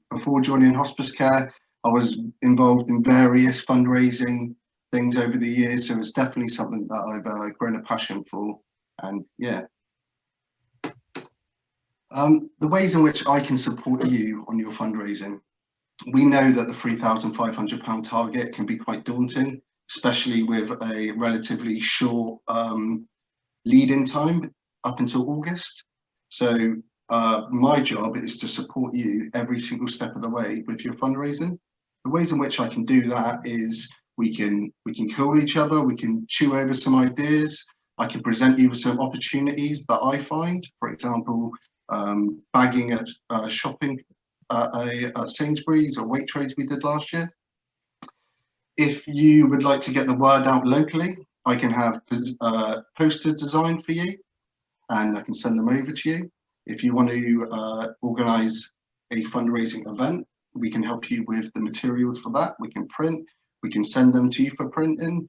Before joining Hospsicare, I was involved in various fundraising things over the years, so it's definitely something that I've grown a passion for. And yeah, the ways in which I can support you on your fundraising. We know that the £3,500 target can be quite daunting, especially with a relatively short lead-in time up until August. So my job is to support you every single step of the way with your fundraising. The ways in which I can do that is we can call each other, we can chew over some ideas, I can present you with some opportunities that I find, for example, bagging at shopping at Sainsbury's or Waitrose we did last year. If you would like to get the word out locally, I can have posters designed for you and I can send them over to you. If you want to organise a fundraising event, we can help you with the materials for that. We can print, we can send them to you for printing.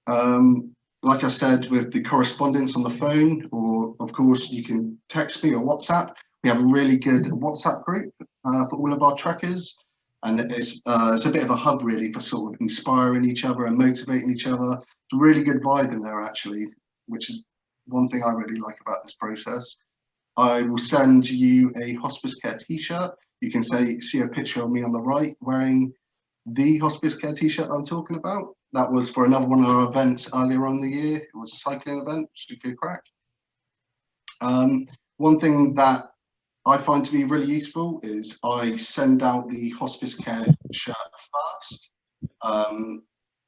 Like I said, with the correspondence on the phone, or of course you can text me or WhatsApp. We have a really good WhatsApp group for all of our trekkers, And it's a bit of a hub really for sort of inspiring each other and motivating each other. It's a really good vibe in there actually, which is one thing I really like about this process. I will send you a Hospice Care t-shirt. You can see a picture of me on the right wearing the Hospice Care t-shirt I'm talking about. That was for another one of our events earlier on in the year. It was a cycling event, which is a good crack. One thing that I find to be really useful is I send out the Hospice Care shirt first.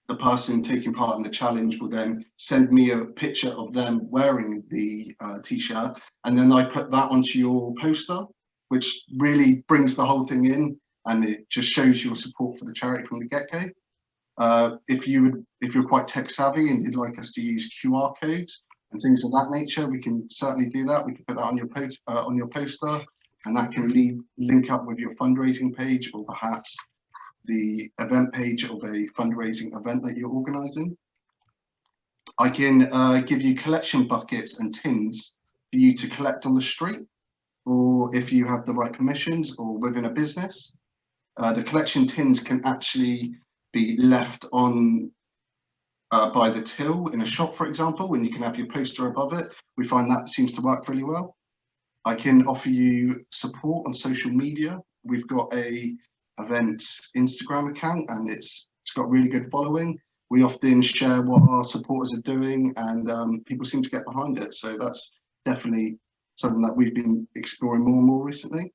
The person taking part in the challenge will then send me a picture of them wearing the t-shirt, and then I put that onto your poster, which really brings the whole thing in, and it just shows your support for the charity from the get-go. If you're quite tech savvy and you'd like us to use QR codes and things of that nature, we can certainly do that. We can put that on your poster, and that can link up with your fundraising page, or perhaps the event page of a fundraising event that you're organising. I can give you collection buckets and tins for you to collect on the street, or if you have the right permissions or within a business. The collection tins can actually be left on by the till in a shop, for example, and you can have your poster above it. We find that seems to work really well. I can offer you support on social media. We've got a events Instagram account, and it's got really good following. We often share what our supporters are doing, and people seem to get behind it. So that's definitely something that we've been exploring more and more recently.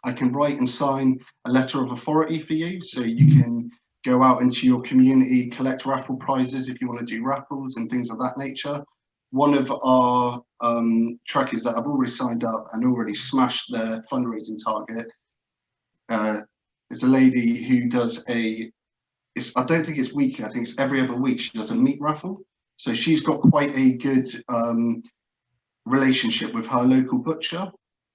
I can write and sign a letter of authority for you, so you can go out into your community, collect raffle prizes if you want to do raffles and things of that nature. One of our trackers that have already signed up and already smashed their fundraising target is a lady who does I don't think it's weekly, I think it's every other week. She does a meat raffle. So she's got quite a good relationship with her local butcher,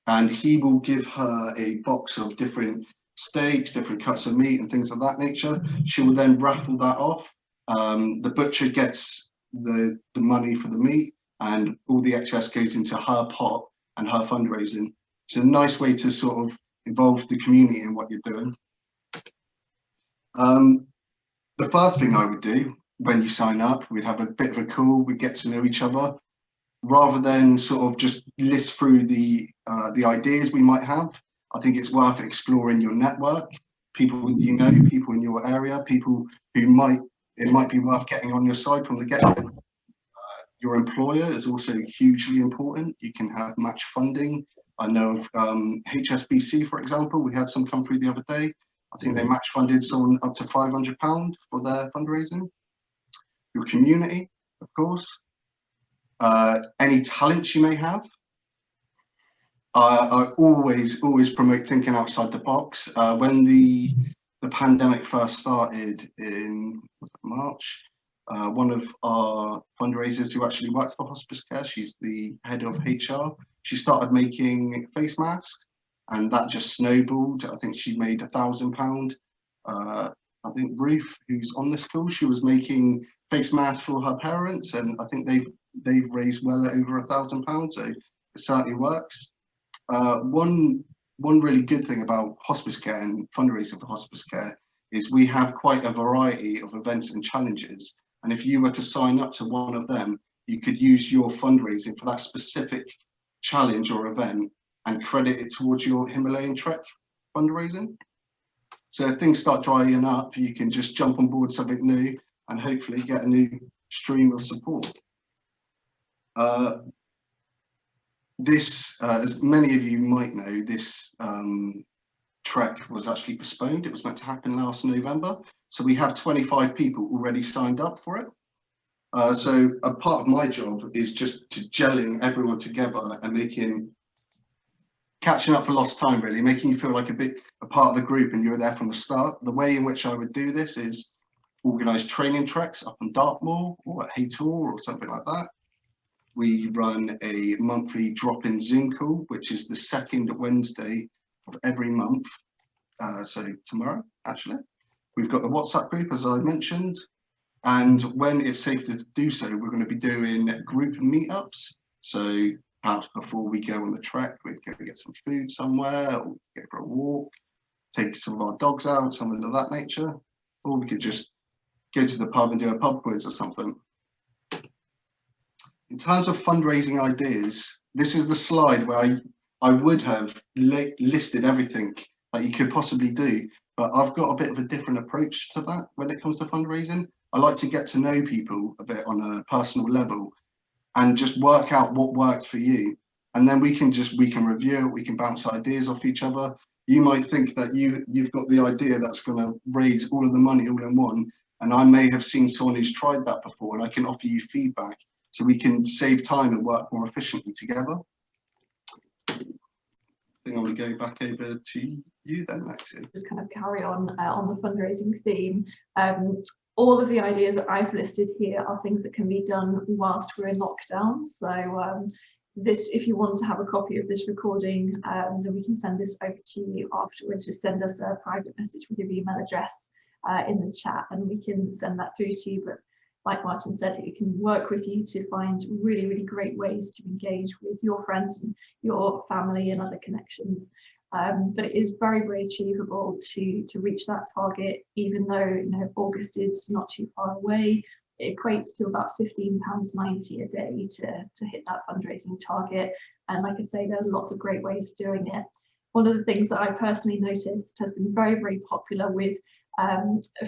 and he will give her a box of different steaks, different cuts of meat and things of that nature. She will then raffle that off. The butcher gets the money for the meat, and all the excess goes into her pot and her fundraising. It's a nice way to sort of involve the community in what you're doing. The first thing I would do when you sign up, we'd have a bit of a call, we'd get to know each other, rather than sort of just list through the ideas we might have. I think it's worth exploring your network, people you know, people in your area, people who it might be worth getting on your side from the get-go. Your employer is also hugely important. You can have match funding. I know of HSBC, for example, we had some come through the other day. I think they match funded someone up to £500 for their fundraising. Your community, of course. Any talents you may have. I always promote thinking outside the box. When the pandemic first started in March, one of our fundraisers who actually works for Hospice Care, she's the head of HR, she started making face masks, and that just snowballed. I think she made £1,000. I think Ruth, who's on this call, she was making face masks for her parents, and I think they've raised well over £1,000, so it certainly works. One really good thing about Hospice Care and fundraising for Hospice Care is we have quite a variety of events and challenges, and if you were to sign up to one of them, you could use your fundraising for that specific challenge or event and credit it towards your Himalayan trek fundraising. So if things start drying up, you can just jump on board something new and hopefully get a new stream of support. This, as many of you might know, this trek was actually postponed. It was meant to happen last November. So we have 25 people already signed up for it. So a part of my job is just to gelling everyone together and catching up for lost time, really, making you feel like a part of the group and you're there from the start. The way in which I would do this is organise training treks up in Dartmoor or at Haytor or something like that. We run a monthly drop-in Zoom call, which is the second Wednesday of every month. So tomorrow, actually. We've got the WhatsApp group, as I mentioned. And when it's safe to do so, we're going to be doing group meetups. So perhaps before we go on the trek, we'd go get some food somewhere or go for a walk. take some of our dogs out, something of that nature, or we could just go to the pub and do a pub quiz or something. In terms of fundraising ideas, this is the slide where I would have listed everything that you could possibly do, but I've got a bit of a different approach to that when it comes to fundraising. I like to get to know people a bit on a personal level and just work out what works for you. And then we can review it, we can bounce ideas off each other. You might think that you've got the idea that's going to raise all of the money all in one, and I may have seen someone who's tried that before, and I can offer you feedback so we can save time and work more efficiently together. I think I'm going to go back over to you then, Lexi. Just kind of carry on the fundraising theme. All of the ideas that I've listed here are things that can be done whilst we're in lockdown. So this, if you want to have a copy of this recording, then we can send this over to you afterwards. Just send us a private message with your email address in the chat, and we can send that through to you. But like Martin said, it can work with you to find really, really great ways to engage with your friends and your family and other connections. But it is very, very achievable to reach that target, even though August is not too far away. It equates to about £15.90 a day to hit that fundraising target. And like I say, there are lots of great ways of doing it. One of the things that I personally noticed has been very, very popular with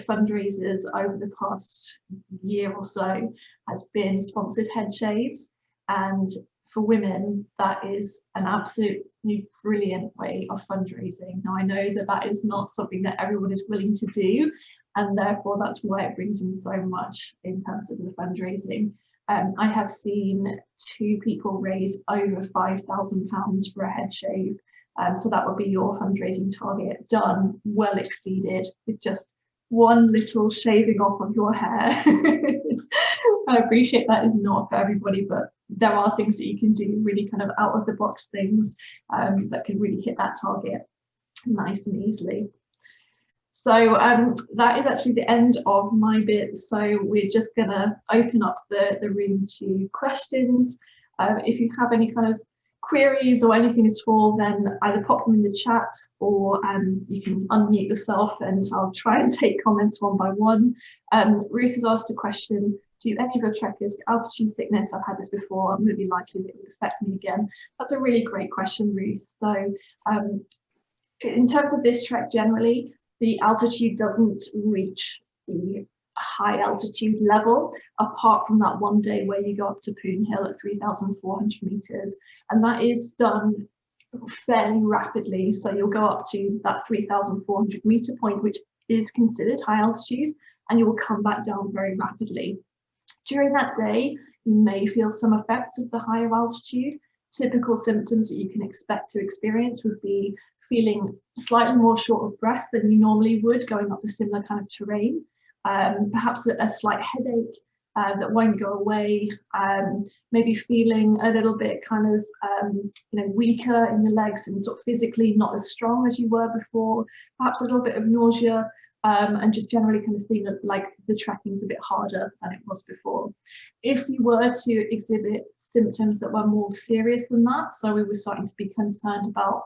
fundraisers over the past year or so has been sponsored head shaves. And for women, that is an absolutely brilliant way of fundraising. Now, I know that that is not something that everyone is willing to do, and therefore that's why it brings in so much in terms of the fundraising. I have seen 2 people raise over £5,000 for a head shave. So that would be your fundraising target done, well exceeded, with just one little shaving off of your hair. I appreciate that is not for everybody, but there are things that you can do, really kind of out of the box things that can really hit that target nice and easily. So that is actually the end of my bit. So we're just gonna open up the room to questions. If you have any kind of queries or anything at all, then either pop them in the chat, or you can unmute yourself and I'll try and take comments one by one. Ruth has asked a question: do any of your trekkers get altitude sickness? I've had this before. I'm really likely that it would affect me again. That's a really great question, Ruth. So in terms of this trek generally, the altitude doesn't reach the high altitude level, apart from that one day where you go up to Poon Hill at 3,400 meters, and that is done fairly rapidly. So you'll go up to that 3,400 meter point, which is considered high altitude, and you will come back down very rapidly. During that day, you may feel some effects of the higher altitude. Typical symptoms that you can expect to experience would be feeling slightly more short of breath than you normally would going up a similar kind of terrain. Perhaps a slight headache that won't go away, maybe feeling a little bit kind of weaker in your legs and sort of physically not as strong as you were before, perhaps a little bit of nausea, and just generally kind of feeling like the trekking's a bit harder than it was before. If you were to exhibit symptoms that were more serious than that, so we were starting to be concerned about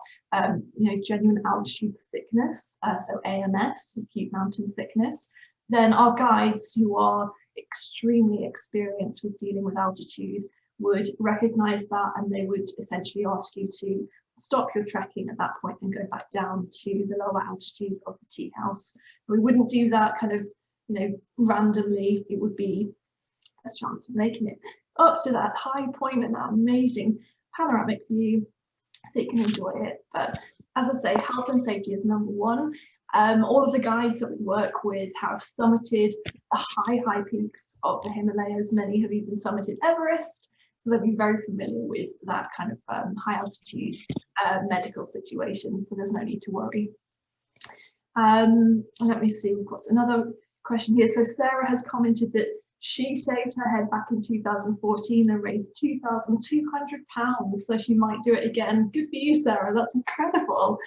genuine altitude sickness, so AMS, acute mountain sickness, then our guides, who are extremely experienced with dealing with altitude, would recognize that, and they would essentially ask you to stop your trekking at that point and go back down to the lower altitude of the tea house. We wouldn't do that kind of randomly. It would be a chance of making it up to that high point and that amazing panoramic view so you can enjoy it. But as I say, health and safety is number one. All of the guides that we work with have summited the high peaks of the Himalayas. Many have even summited Everest, so they'll be very familiar with that kind of high altitude medical situation, so there's no need to worry. Let me see, we've got another question here. So Sarah has commented that she shaved her head back in 2014 and raised £2,200, so she might do it again. Good for you, Sarah, that's incredible.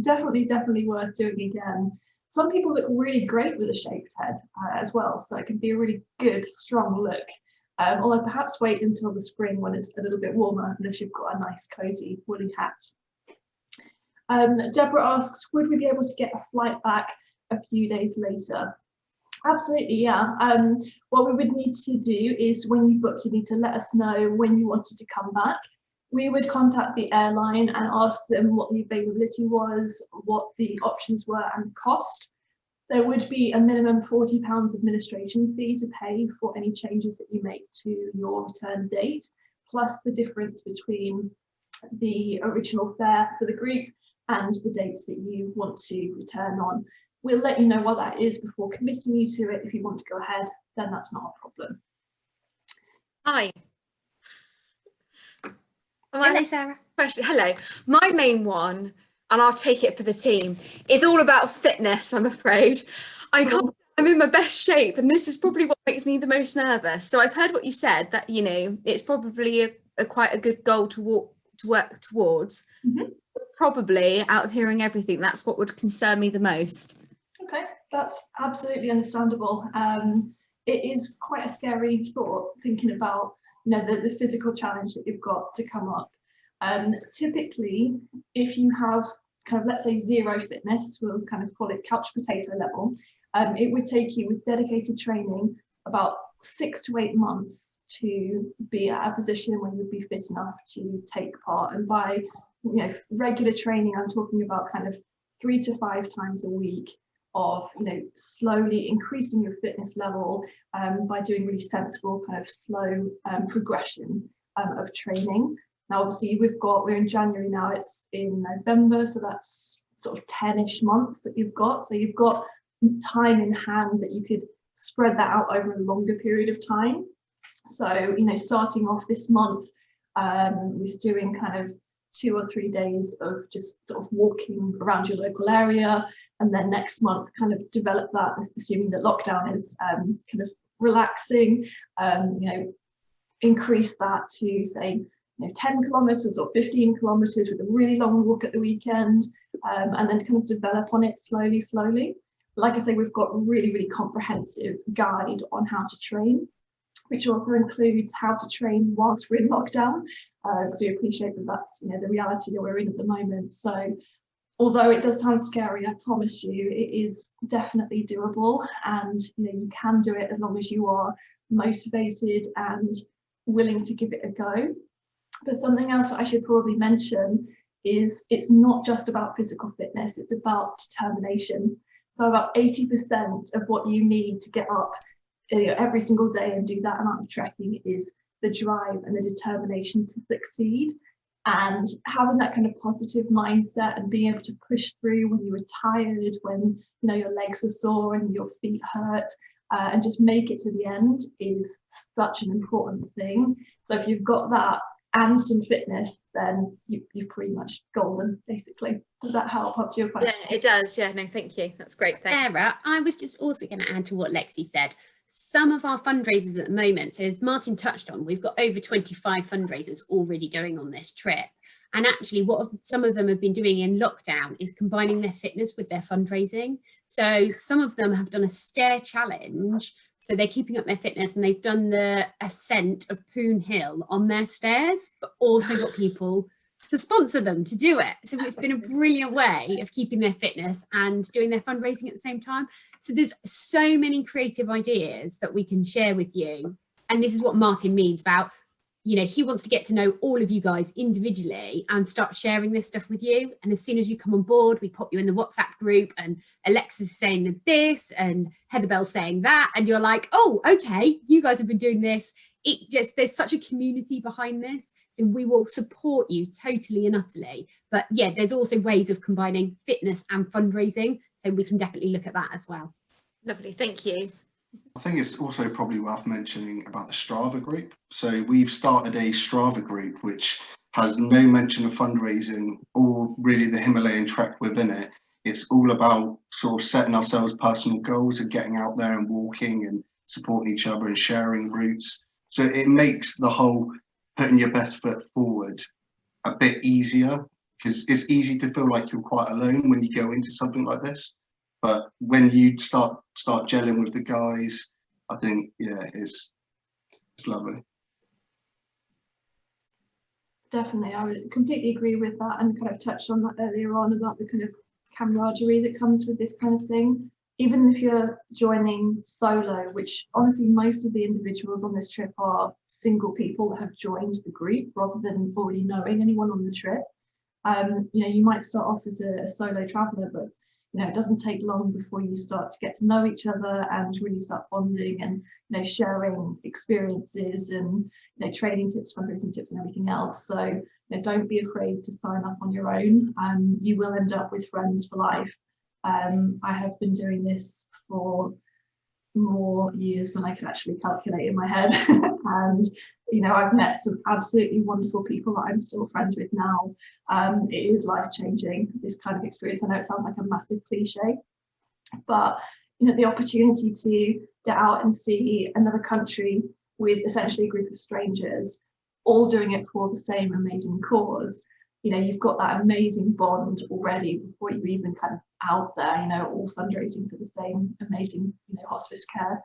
Definitely worth doing again. Some people look really great with a shaved head as well, so it can be a really good, strong look. Although perhaps wait until the spring when it's a little bit warmer, unless you've got a nice cozy woolly hat. Deborah asks, would we be able to get a flight back a few days later? Absolutely, yeah. What we would need to do is when you book, you need to let us know when you wanted to come back. We would contact the airline and ask them what the availability was, what the options were and cost. There would be a minimum £40 administration fee to pay for any changes that you make to your return date, plus the difference between the original fare for the group and the dates that you want to return on. We'll let you know what that is before committing you to it. If you want to go ahead, then that's not a problem. Hi. Hello, Sarah. Question. Hello. My main one, and I'll take it for the team, is all about fitness, I'm afraid. I'm in my best shape, and this is probably what makes me the most nervous. So I've heard what you said, that, you know, it's probably quite a good goal to work towards. Mm-hmm. Probably, out of hearing everything, that's what would concern me the most. Okay, that's absolutely understandable. It is quite a scary thought, thinking about, you know, the physical challenge that you've got to come up. Typically, if you have kind of, let's say, zero fitness, we'll kind of call it couch potato level, it would take you, with dedicated training, about 6 to 8 months to be at a position where you'd be fit enough to take part. And by, you know, regular training, I'm talking about kind of 3 to 5 times a week of, you know, slowly increasing your fitness level by doing really sensible kind of slow progression of training. Now, obviously, we're in January now, it's in November, so that's sort of 10-ish months that you've got. So you've got time in hand that you could spread that out over a longer period of time. So, you know, starting off this month with doing kind of 2 or 3 days of just sort of walking around your local area, and then next month kind of develop that, assuming that lockdown is kind of relaxing, you know, increase that to, say, you know, 10 kilometers or 15 kilometers with a really long walk at the weekend, and then kind of develop on it slowly. Like I say, we've got a really comprehensive guide on how to train, which also includes how to train whilst we're in lockdown, because we appreciate that that's, you know, the reality that we're in at the moment. So although it does sound scary, I promise you it is definitely doable, and, you know, you can do it as long as you are motivated and willing to give it a go. But something else that I should probably mention is it's not just about physical fitness, it's about determination. So about 80% of what you need to get up, you know, every single day and do that amount of trekking is the drive and the determination to succeed. And having that kind of positive mindset and being able to push through when you are tired, when, you know, your legs are sore and your feet hurt, and just make it to the end is such an important thing. So if you've got that and some fitness, then you've pretty much golden, basically. Does that help answer your question? Yeah, it does. Yeah, no, thank you. That's great. Thanks. Sarah, I was just also going to add to what Lexi said. Some of our fundraisers at the moment, so as Martin touched on, we've got over 25 fundraisers already going on this trip. And actually what some of them have been doing in lockdown is combining their fitness with their fundraising. So some of them have done a stair challenge. So they're keeping up their fitness, and they've done the ascent of Poon Hill on their stairs, but also got people to sponsor them to do it. So it's been a brilliant way of keeping their fitness and doing their fundraising at the same time. So there's so many creative ideas that we can share with you. And this is what Martin means about, you know, he wants to get to know all of you guys individually and start sharing this stuff with you. And as soon as you come on board, we pop you in the WhatsApp group, and Alexa's saying this and Heather Bell's saying that. And you're like, oh, okay, you guys have been doing this. There's such a community behind this. So we will support you totally and utterly. But yeah, there's also ways of combining fitness and fundraising. So we can definitely look at that as well. Lovely, thank you. I think it's also probably worth mentioning about the Strava group. So we've started a Strava group which has no mention of fundraising or really the Himalayan trek within it. It's all about sort of setting ourselves personal goals and getting out there and walking and supporting each other and sharing routes. So it makes the whole putting your best foot forward a bit easier, because it's easy to feel like you're quite alone when you go into something like this. But when you start gelling with the guys, I think, yeah, it's lovely. Definitely, I would completely agree with that, and kind of touched on that earlier on about the kind of camaraderie that comes with this kind of thing. Even if you're joining solo, which honestly most of the individuals on this trip are single people that have joined the group rather than already knowing anyone on the trip. You know, you might start off as a solo traveller, but you know, it doesn't take long before you start to get to know each other and really start bonding and, you know, sharing experiences and, you know, trading tips, fundraising tips and everything else. So, you know, don't be afraid to sign up on your own. You will end up with friends for life. I have been doing this for more years than I can actually calculate in my head. And, you know, I've met some absolutely wonderful people that I'm still friends with now. It is life-changing, this kind of experience. I know it sounds like a massive cliche, but, you know, the opportunity to get out and see another country with essentially a group of strangers, all doing it for the same amazing cause. You know, you've got that amazing bond already before you even kind of out there, you know, all fundraising for the same amazing, you know, hospice care.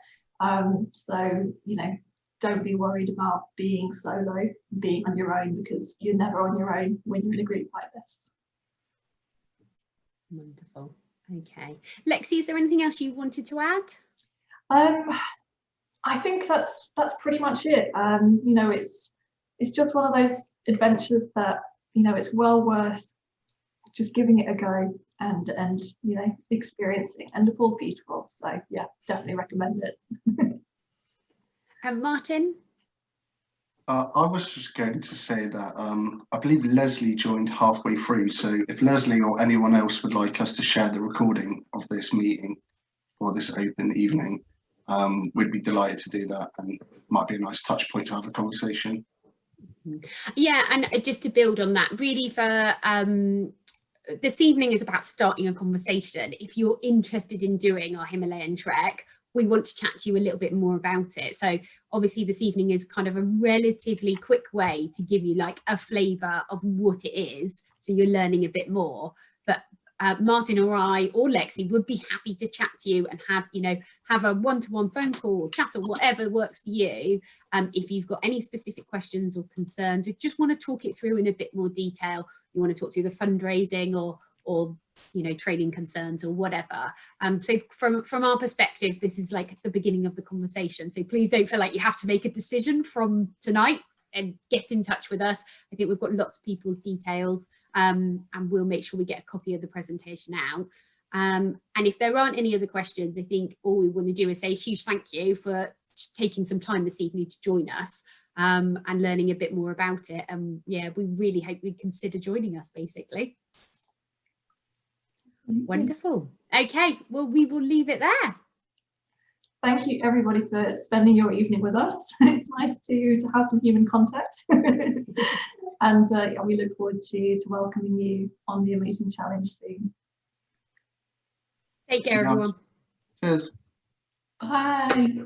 So, you know, don't be worried about being solo, being on your own, because you're never on your own when you're in a group like this. Wonderful. Okay. Lexi, is there anything else you wanted to add? I think that's pretty much it. You know, it's just one of those adventures that, you know, it's well worth just giving it a go and you know, experiencing. And Nepal's beautiful, so yeah, definitely recommend it. And Martin? I was just going to say that I believe Leslie joined halfway through, so if Leslie or anyone else would like us to share the recording of this meeting or this open evening, we'd be delighted to do that, and might be a nice touch point to have a conversation. Yeah, and just to build on that, really for this evening is about starting a conversation. If you're interested in doing our Himalayan trek, we want to chat to you a little bit more about it. So obviously this evening is kind of a relatively quick way to give you like a flavour of what it is, so you're learning a bit more. But Martin or I or Lexi would be happy to chat to you and have, you know, have a one-to-one phone call or chat or whatever works for you. If you've got any specific questions or concerns, or just want to talk it through in a bit more detail, you want to talk through the fundraising or you know, trading concerns or whatever. So from our perspective, this is like the beginning of the conversation. So please don't feel like you have to make a decision from tonight, and get in touch with us. I think we've got lots of people's details, and we'll make sure we get a copy of the presentation out. And if there aren't any other questions, I think all we want to do is say a huge thank you for taking some time this evening to join us, and learning a bit more about it. And yeah, we really hope you consider joining us, basically. Wonderful. Okay, well, we will leave it there. Thank you everybody for spending your evening with us. It's nice to have some human contact. And yeah, we look forward to welcoming you on the amazing challenge soon. Take care, everyone. Cheers. Bye.